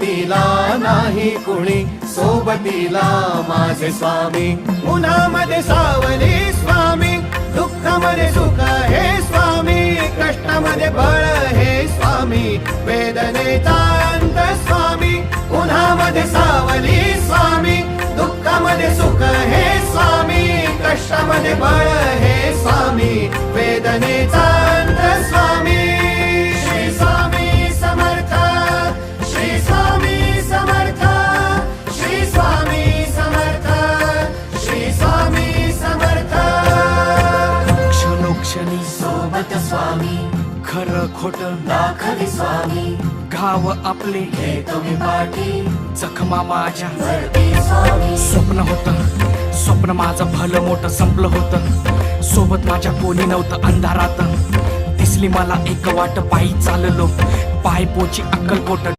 सोबतीला नाही कुणी, सोबतीला माझे स्वामी. उन्हामध्ये सावली स्वामी, दुःखामध्ये सुख हे स्वामी, कष्टामध्ये बळ हे स्वामी, वेदनेचा अंत स्वामी. उन्हामध्ये सावली स्वामी, दुःखामध्ये सुख हे स्वामी, कष्टामध्ये बळ हे स्वामी, वेदनेचा अंत स्वामी. श्री स्वामी समर्थ, श्री स्वामी समर्थ, श्री स्वामी समर्थ, श्री स्वामी समर्थ. क्षणोक्षणी सोबत स्वामी, खरं खोट दाखवी स्वामी, घाव आपले हे तुम्ही पाठी जखमा माझ्या. वरती स्वामी. स्वप्न होतं, स्वप्न माझं भलं मोठं संपलं होतं. सोबत माझ्या कोणी नव्हतं अंधारात. दिसली मला एक वाट, पायी चाललो पाय पोची अक्कलकोट.